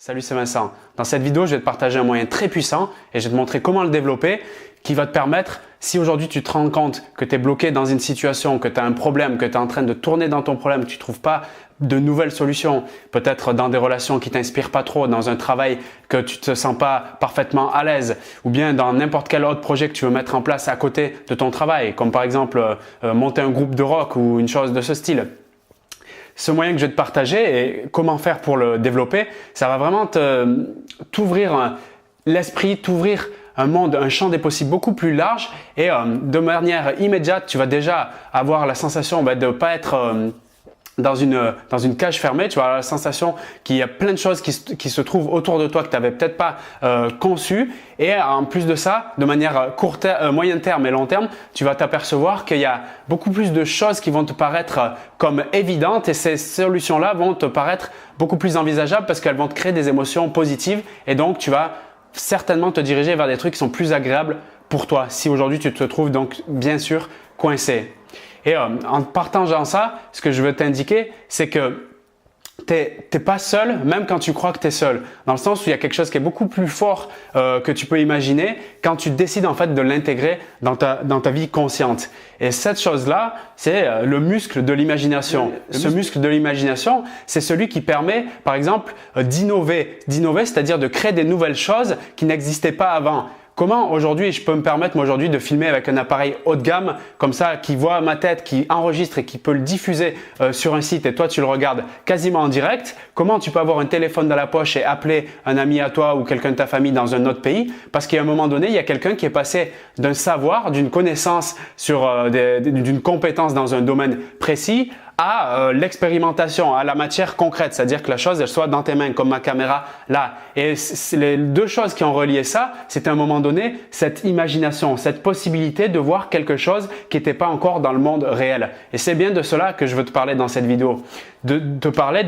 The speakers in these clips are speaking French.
Salut, c'est Vincent. Dans cette vidéo, je vais te partager un moyen très puissant et je vais te montrer comment le développer qui va te permettre, si aujourd'hui tu te rends compte que tu es bloqué dans une situation, que tu as un problème, que tu es en train de tourner dans ton problème, que tu ne trouves pas de nouvelles solutions, peut-être dans des relations qui ne t'inspirent pas trop, dans un travail que tu ne te sens pas parfaitement à l'aise ou bien dans n'importe quel autre projet que tu veux mettre en place à côté de ton travail, comme par exemple monter un groupe de rock ou une chose de ce style. Ce moyen que je vais te partager et comment faire pour le développer, ça va vraiment t'ouvrir l'esprit, t'ouvrir un monde, un champ des possibles beaucoup plus large et de manière immédiate, tu vas déjà avoir la sensation de ne pas être dans une cage fermée. Tu vas avoir la sensation qu'il y a plein de choses qui se trouvent autour de toi que tu n'avais peut-être pas conçues. Et en plus de ça, de manière moyen terme et long terme, tu vas t'apercevoir qu'il y a beaucoup plus de choses qui vont te paraître comme évidentes et ces solutions-là vont te paraître beaucoup plus envisageables parce qu'elles vont te créer des émotions positives et donc tu vas certainement te diriger vers des trucs qui sont plus agréables pour toi si aujourd'hui tu te trouves donc bien sûr coincé. Et en partageant ça, ce que je veux t'indiquer, c'est que t'es pas seul, même quand tu crois que tu es seul. Dans le sens où il y a quelque chose qui est beaucoup plus fort que tu peux imaginer quand tu décides en fait de l'intégrer dans ta vie consciente. Et cette chose-là, c'est le muscle de l'imagination. Ce muscle de l'imagination, c'est celui qui permet, par exemple, d'innover. D'innover, c'est-à-dire de créer des nouvelles choses qui n'existaient pas avant. Comment aujourd'hui je peux me permettre moi aujourd'hui de filmer avec un appareil haut de gamme comme ça qui voit ma tête, qui enregistre et qui peut le diffuser sur un site et toi tu le regardes quasiment en direct? Comment tu peux avoir un téléphone dans la poche et appeler un ami à toi ou quelqu'un de ta famille dans un autre pays? Parce qu'à un moment donné, il y a quelqu'un qui est passé d'un savoir, d'une connaissance d'une compétence dans un domaine précis à l'expérimentation, à la matière concrète, c'est-à-dire que la chose elle soit dans tes mains comme ma caméra là. Et les deux choses qui ont relié ça, c'est à un moment donné cette imagination, cette possibilité de voir quelque chose qui n'était pas encore dans le monde réel. Et c'est bien de cela que je veux te parler dans cette vidéo. De te parler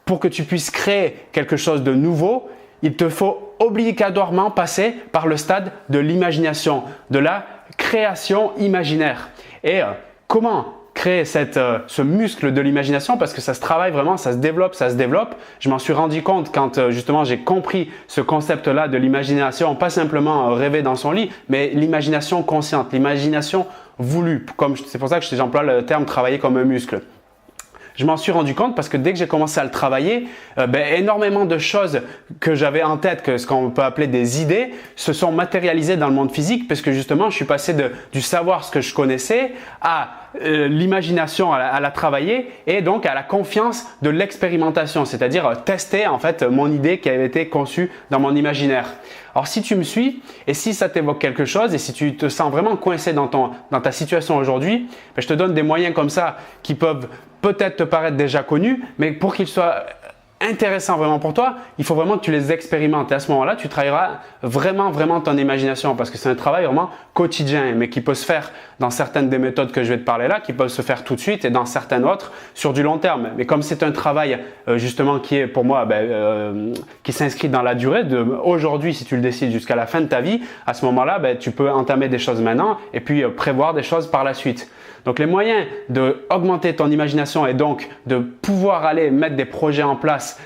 pour que tu puisses créer quelque chose de nouveau, il te faut obligatoirement passer par le stade de l'imagination, de la création imaginaire. Et comment créer ce muscle de l'imagination parce que ça se travaille vraiment, ça se développe, ça se développe. Je m'en suis rendu compte quand justement j'ai compris ce concept-là de l'imagination, pas simplement rêver dans son lit, mais l'imagination consciente, l'imagination voulue. C'est pour ça que j'emploie le terme travailler comme un muscle. Je m'en suis rendu compte parce que dès que j'ai commencé à le travailler, énormément de choses que j'avais en tête, ce qu'on peut appeler des idées, se sont matérialisées dans le monde physique parce que justement, je suis passé du savoir, ce que je connaissais, à l'imagination, à la travailler et donc à la confiance de l'expérimentation, c'est-à-dire tester en fait mon idée qui avait été conçue dans mon imaginaire. Alors si tu me suis et si ça t'évoque quelque chose et si tu te sens vraiment coincé dans ta situation aujourd'hui, je te donne des moyens comme ça qui peuvent peut-être te paraître déjà connus, mais pour qu'ils soient intéressants vraiment pour toi, il faut vraiment que tu les expérimentes. Et à ce moment-là, tu travailleras vraiment ton imagination parce que c'est un travail vraiment quotidien, mais qui peut se faire dans certaines des méthodes que je vais te parler là, qui peuvent se faire tout de suite et dans certaines autres sur du long terme. Mais comme c'est un travail justement qui est pour moi, qui s'inscrit dans la durée de aujourd'hui, si tu le décides jusqu'à la fin de ta vie, à ce moment-là, tu peux entamer des choses maintenant et puis prévoir des choses par la suite. Donc les moyens d'augmenter ton imagination et donc de pouvoir aller mettre des projets en place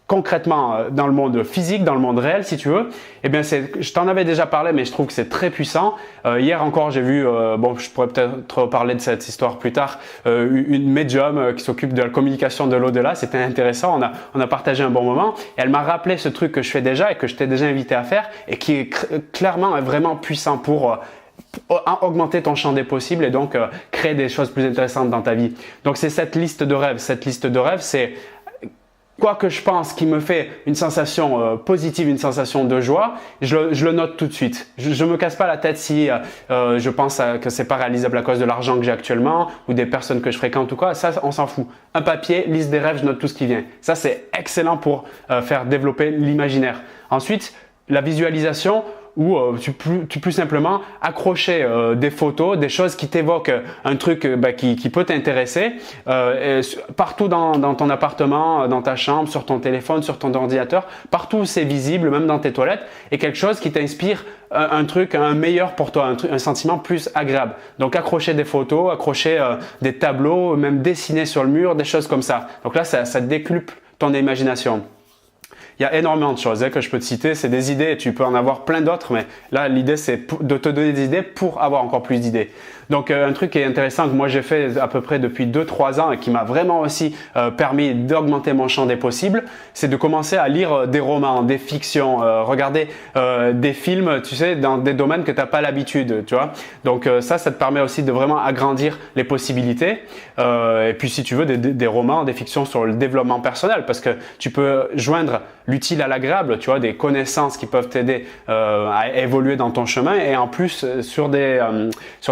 concrètement dans le monde physique, dans le monde réel si tu veux, je t'en avais déjà parlé mais je trouve que c'est très puissant. Hier encore j'ai vu, je pourrais peut-être parler de cette histoire plus tard, une médium qui s'occupe de la communication de l'au-delà. C'était intéressant, on a partagé un bon moment et elle m'a rappelé ce truc que je fais déjà et que je t'ai déjà invité à faire et qui est clairement vraiment puissant pour augmenter ton champ des possibles et donc créer des choses plus intéressantes dans ta vie. Donc c'est cette liste de rêves. Cette liste de rêves, c'est quoi que je pense qui me fait une sensation positive, une sensation de joie, je le note tout de suite. Je me casse pas la tête si je pense que c'est pas réalisable à cause de l'argent que j'ai actuellement ou des personnes que je fréquente ou quoi. Ça, on s'en fout. Un papier, liste des rêves, je note tout ce qui vient. Ça, c'est excellent pour faire développer l'imaginaire. Ensuite, la visualisation, ou tu peux simplement accrocher des photos, des choses qui t'évoquent un truc qui peut t'intéresser partout dans ton appartement, dans ta chambre, sur ton téléphone, sur ton ordinateur, partout où c'est visible, même dans tes toilettes, et quelque chose qui t'inspire un meilleur pour toi, un sentiment plus agréable. Donc accrocher des photos, accrocher des tableaux, même dessiner sur le mur, des choses comme ça. Donc là, ça décuple ton imagination. Il y a énormément de choses que je peux te citer. C'est des idées et tu peux en avoir plein d'autres, mais là, l'idée, c'est de te donner des idées pour avoir encore plus d'idées. Donc, un truc qui est intéressant que moi j'ai fait à peu près depuis 2-3 ans et qui m'a vraiment aussi permis d'augmenter mon champ des possibles, c'est de commencer à lire des romans, des fictions, regarder des films, tu sais, dans des domaines que tu n'as pas l'habitude, tu vois. Donc, ça te permet aussi de vraiment agrandir les possibilités. Et puis, si tu veux, des romans, des fictions sur le développement personnel, parce que tu peux joindre l'utile à l'agréable, tu vois, des connaissances qui peuvent t'aider à évoluer dans ton chemin et en plus sur des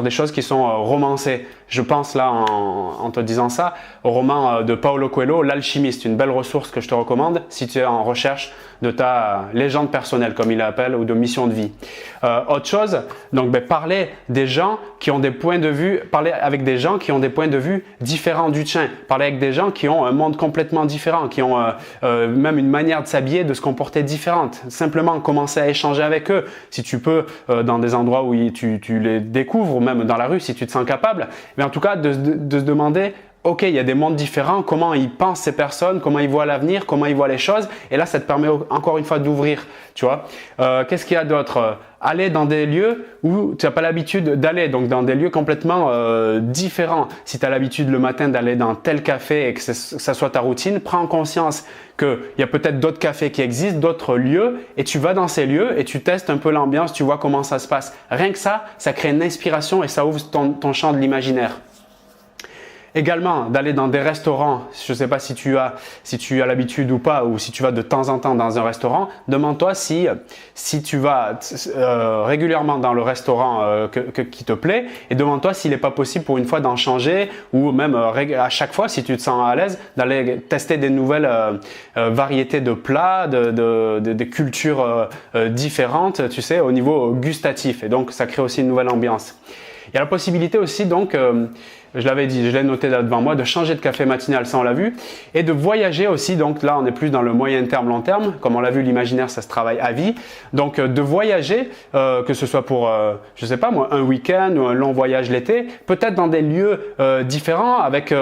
choses qui sont romancées. Je pense là, en te disant ça, au roman de Paulo Coelho, L'Alchimiste, une belle ressource que je te recommande si tu es en recherche de ta légende personnelle, comme il l'appelle, ou de mission de vie. Autre chose, donc parler des gens qui ont des points de vue, parler avec des gens qui ont des points de vue différents du tien, parler avec des gens qui ont un monde complètement différent, qui ont même une manière de s'habiller, de se comporter différente. Simplement commencer à échanger avec eux, si tu peux, dans des endroits où tu les découvres, ou même dans la rue, si tu te sens capable. Mais en tout cas, de se demander, ok, il y a des mondes différents, comment ils pensent ces personnes, comment ils voient l'avenir, comment ils voient les choses. Et là, ça te permet encore une fois d'ouvrir, tu vois. Qu'est-ce qu'il y a d'autre? Aller dans des lieux où tu n'as pas l'habitude d'aller, donc dans des lieux complètement différents. Si tu as l'habitude le matin d'aller dans tel café et que ça soit ta routine, prends conscience qu'il y a peut-être d'autres cafés qui existent, d'autres lieux, et tu vas dans ces lieux et tu testes un peu l'ambiance, tu vois comment ça se passe. Rien que ça crée une inspiration et ça ouvre ton champ de l'imaginaire. Également, d'aller dans des restaurants, je ne sais pas si tu as l'habitude ou pas, ou si tu vas de temps en temps dans un restaurant, demande-toi si tu vas régulièrement dans le restaurant qui te plaît et demande-toi s'il n'est pas possible pour une fois d'en changer ou même à chaque fois, si tu te sens à l'aise, d'aller tester des nouvelles variétés de plats, des cultures différentes, tu sais, au niveau gustatif. Et donc, ça crée aussi une nouvelle ambiance. Il y a la possibilité aussi donc, je l'avais dit, je l'ai noté là devant moi, de changer de café matinal, ça on l'a vu, et de voyager aussi, donc là on est plus dans le moyen terme, long terme, comme on l'a vu, l'imaginaire ça se travaille à vie, donc de voyager, que ce soit pour, je sais pas moi, un week-end ou un long voyage l'été, peut-être dans des lieux différents avec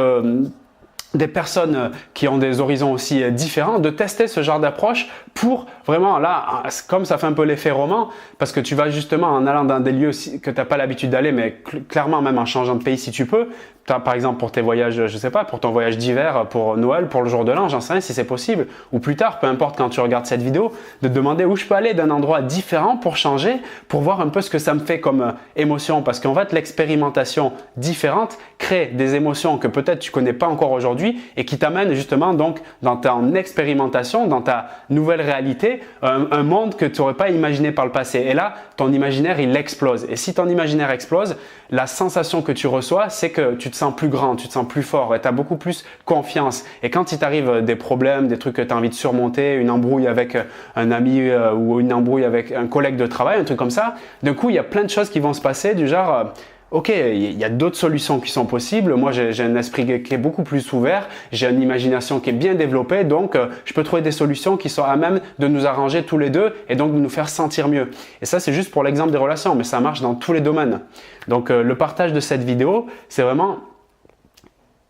des personnes qui ont des horizons aussi différents, de tester ce genre d'approche pour vraiment, là, comme ça fait un peu l'effet roman, parce que tu vas justement en allant dans des lieux que tu n'as pas l'habitude d'aller, mais clairement même en changeant de pays si tu peux, par exemple pour tes voyages, je sais pas, pour ton voyage d'hiver, pour Noël, pour le jour de l'an, j'en sais rien si c'est possible, ou plus tard, peu importe quand tu regardes cette vidéo, de te demander où je peux aller d'un endroit différent pour changer, pour voir un peu ce que ça me fait comme émotion, parce qu'en fait l'expérimentation différente crée des émotions que peut-être tu connais pas encore aujourd'hui et qui t'amènent justement donc dans ton expérimentation, dans ta nouvelle réalité, un monde que tu n'aurais pas imaginé par le passé. Et là, ton imaginaire, il explose. Et si ton imaginaire explose, la sensation que tu reçois, c'est que tu te sens plus grand, tu te sens plus fort et tu as beaucoup plus confiance. Et quand il t'arrive des problèmes, des trucs que tu as envie de surmonter, une embrouille avec un ami ou une embrouille avec un collègue de travail, un truc comme ça, d'un coup, il y a plein de choses qui vont se passer du genre… Ok, il y a d'autres solutions qui sont possibles. Moi, j'ai un esprit qui est beaucoup plus ouvert. J'ai une imagination qui est bien développée. Donc, je peux trouver des solutions qui sont à même de nous arranger tous les deux et donc de nous faire sentir mieux. Et ça, c'est juste pour l'exemple des relations, mais ça marche dans tous les domaines. Donc, le partage de cette vidéo, c'est vraiment…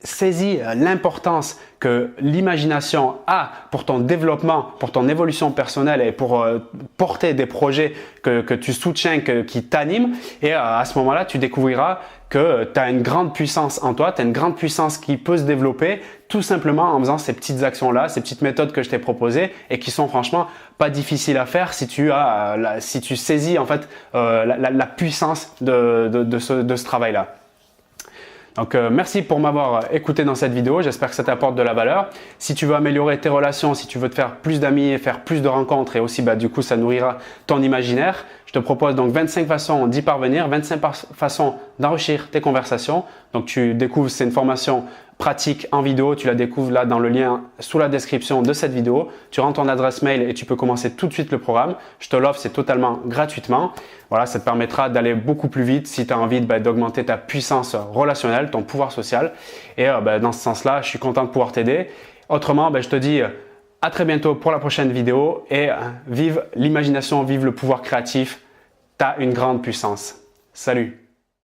Saisis l'importance que l'imagination a pour ton développement, pour ton évolution personnelle et pour porter des projets que tu soutiens, qui t'animent. Et à ce moment-là, tu découvriras que tu as une grande puissance en toi, tu as une grande puissance qui peut se développer tout simplement en faisant ces petites actions-là, ces petites méthodes que je t'ai proposées et qui sont franchement pas difficiles à faire si tu saisis en fait la puissance de ce travail-là. Donc merci pour m'avoir écouté dans cette vidéo, j'espère que ça t'apporte de la valeur. Si tu veux améliorer tes relations, si tu veux te faire plus d'amis, faire plus de rencontres et aussi du coup ça nourrira ton imaginaire, je te propose donc 25 façons d'y parvenir, 25 façons d'enrichir tes conversations. Donc tu découvres, c'est une formation pratique en vidéo, tu la découvres là dans le lien sous la description de cette vidéo. Tu rentres ton adresse mail et tu peux commencer tout de suite le programme. Je te l'offre, c'est totalement gratuitement. Voilà, ça te permettra d'aller beaucoup plus vite si tu as envie d'augmenter ta puissance relationnelle, ton pouvoir social. Et dans ce sens-là, je suis content de pouvoir t'aider. Autrement, je te dis à très bientôt pour la prochaine vidéo et vive l'imagination, vive le pouvoir créatif. Tu as une grande puissance. Salut!